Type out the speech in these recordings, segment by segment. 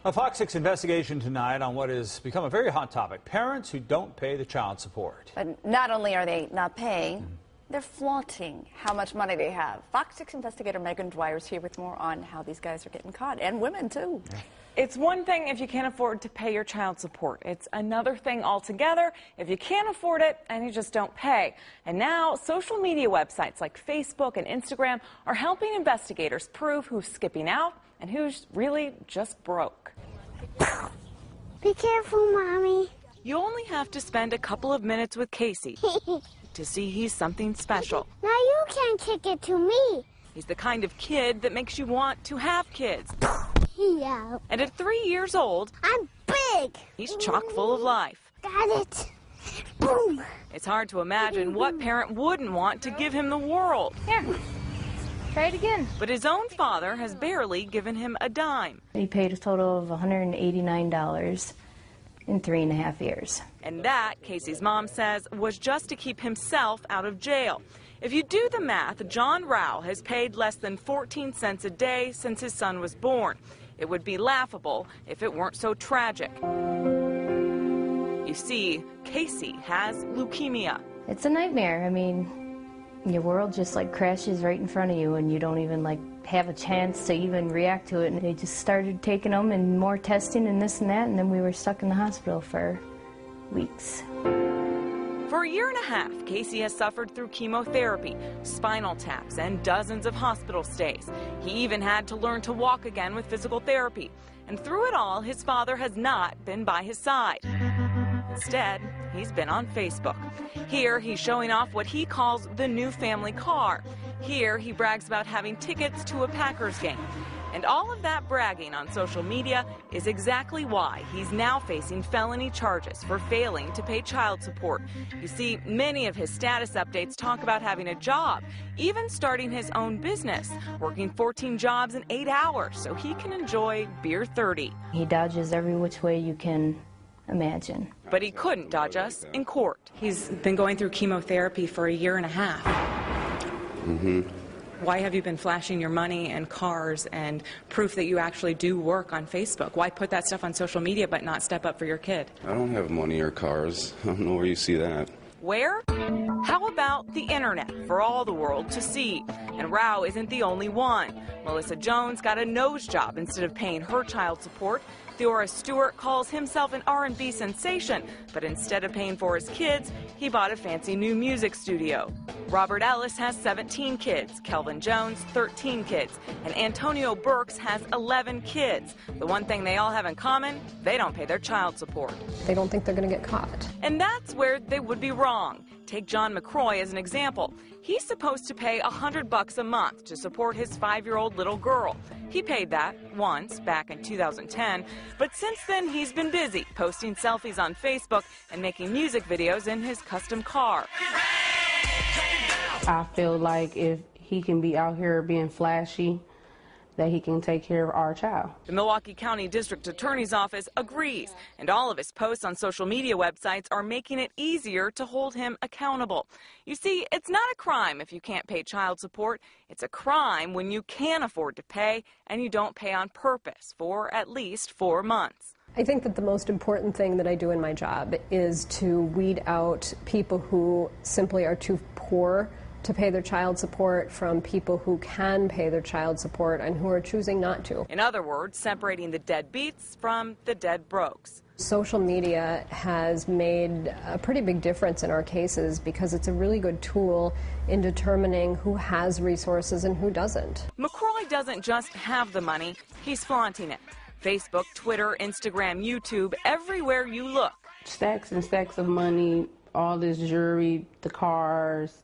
A Fox 6 investigation tonight on what has become a very hot topic, parents who don't pay the child support. But not only are they not paying, they're flaunting how much money they have. Fox 6 investigator Megan Dwyer is here with more on how these guys are getting caught, and women too. It's one thing if you can't afford to pay your child support. It's another thing altogether if you can't afford it and you just don't pay. And now social media websites like Facebook and Instagram are helping investigators prove who's skipping out and who's really just broke. Be careful, Mommy. You only have to spend a couple of minutes with Casey to see he's something special. Now you can kick it to me. He's the kind of kid that makes you want to have kids. Yeah. And at 3 years old, I'm big. he's chock full of life. Got it. Boom. It's hard to imagine what parent wouldn't want to give him the world. Here, try it again. But his own father has barely given him a dime. He paid a total of $189 in 3.5 years. And that, Casey's mom says, was just to keep himself out of jail. If you do the math, John Rao has paid less than 14 cents a day since his son was born. It would be laughable if it weren't so tragic. You see, Casey has leukemia. It's a nightmare. I mean, your world just like crashes right in front of you and you don't even have a chance to even react to it. And they just started taking them and more testing and this and that, and then we were stuck in the hospital for weeks. For a year and a half, Casey has suffered through chemotherapy, spinal taps, and dozens of hospital stays. He even had to learn to walk again with physical therapy. And through it all, his father has not been by his side. Instead, he's been on Facebook. Here, he's showing off what he calls the new family car. Here, he brags about having tickets to a Packers game. And all of that bragging on social media is exactly why he's now facing felony charges for failing to pay child support. You see, many of his status updates talk about having a job, even starting his own business, working 14 jobs in 8 hours so he can enjoy beer 30. He dodges every which way you can imagine. But he couldn't dodge us in court. He's been going through chemotherapy for a year and a half. Why have you been flashing your money and cars and proof that you actually do work on Facebook? Why put that stuff on social media but not step up for your kid? I don't have money or cars. I don't know where you see that. Where? How about the internet for all the world to see? And Rao isn't the only one. Melissa Jones got a nose job instead of paying her child support. Theora Stewart calls himself an R&B sensation, but instead of paying for his kids, he bought a fancy new music studio. Robert Ellis has 17 kids, Kelvin Jones 13 kids, and Antonio Burks has 11 kids. The one thing they all have in common, they don't pay their child support. They don't think they're going to get caught. And that's where they would be wrong. Take John McCroy as an example. He's supposed to pay $100 a month to support his 5-year-old little girl. He paid that once, back in 2010, but since then he's been busy posting selfies on Facebook and making music videos in his custom car. I feel like if he can be out here being flashy, that he can take care of our child. The Milwaukee County District Attorney's Office agrees, and all of his posts on social media websites are making it easier to hold him accountable. You see, it's not a crime if you can't pay child support. It's a crime when you can afford to pay and you don't pay on purpose for at least 4 months. I think that the most important thing that I do in my job is to weed out people who simply are too poor to pay their child support from people who can pay their child support and who are choosing not to. In other words, separating the deadbeats from the dead brokes. Social media has made a pretty big difference in our cases because it's a really good tool in determining who has resources and who doesn't. McCroy doesn't just have the money, he's flaunting it. Facebook, Twitter, Instagram, YouTube, everywhere you look. Stacks and stacks of money, all this jewelry, the cars.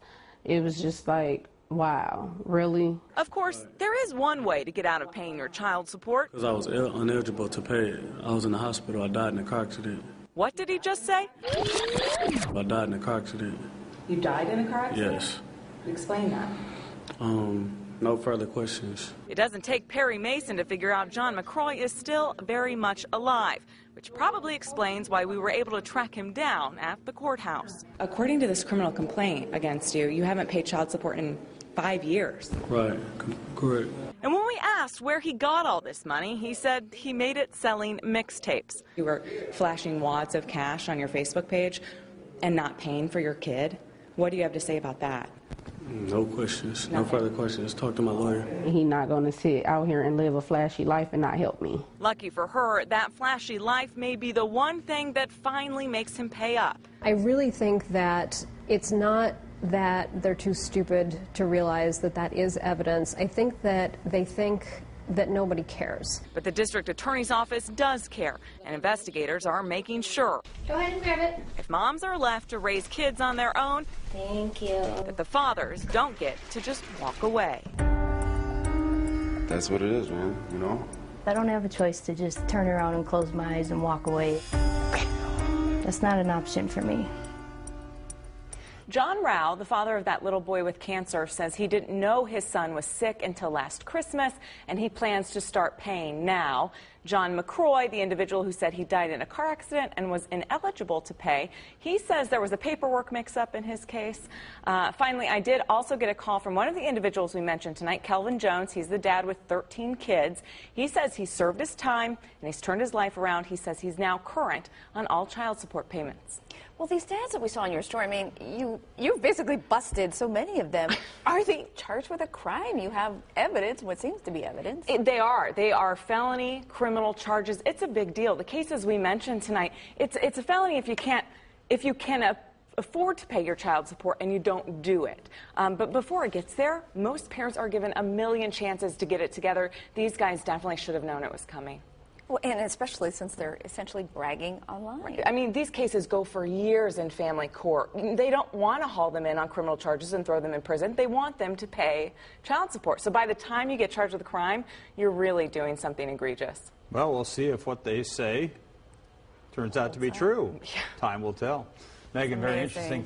It was just like, wow, really? Of course, there is one way to get out of paying your child support. Because I was ineligible to pay it. I was in the hospital. I died in a car accident. What did he just say? I died in a car accident. You died in a car accident? Yes. Explain that. No further questions. It doesn't take Perry Mason to figure out John McCroy is still very much alive, which probably explains why we were able to track him down at the courthouse. According to this criminal complaint against you, you haven't paid child support in 5 years. Right, correct. And when we asked asked where he got all this money, he said he made it selling mixtapes. You were flashing wads of cash on your Facebook page and not paying for your kid. What do you have to say about that? No questions. No further questions. Talk to my lawyer. He's not going to sit out here and live a flashy life and not help me. Lucky for her, that flashy life may be the one thing that finally makes him pay up. I really think that it's not that they're too stupid to realize that that is evidence. I think that they think that nobody cares. But the district attorney's office does care, and investigators are making sure. Go ahead and grab it. If moms are left to raise kids on their own, Thank you. that the fathers don't get to just walk away. That's what it is, man, you know? I don't have a choice to just turn around and close my eyes and walk away. That's not an option for me. John Rao, the father of that little boy with cancer, says he didn't know his son was sick until last Christmas, and he plans to start paying now. John McCroy, the individual who said he died in a car accident and was ineligible to pay, he says there was a paperwork mix-up in his case. Finally, I did also get a call from one of the individuals we mentioned tonight, Kelvin Jones. He's the dad with 13 kids. He says he served his time and he's turned his life around. He says he's now current on all child support payments. Well, these dads that we saw in your story, I mean, you've basically busted so many of them. Are they charged with a crime? You have evidence, what seems to be evidence. They are felony criminal charges. It's a big deal. The cases we mentioned tonight, it's a felony if you can afford to pay your child support and you don't do it. But before it gets there, most parents are given a million chances to get it together. These guys definitely should have known it was coming. Well, and especially since they're essentially bragging online. I mean, these cases go for years in family court. They don't want to haul them in on criminal charges and throw them in prison. They want them to pay child support. So by the time you get charged with a crime, you're really doing something egregious. Well, we'll see if what they say turns out to be true. Time will tell. Megan, very interesting.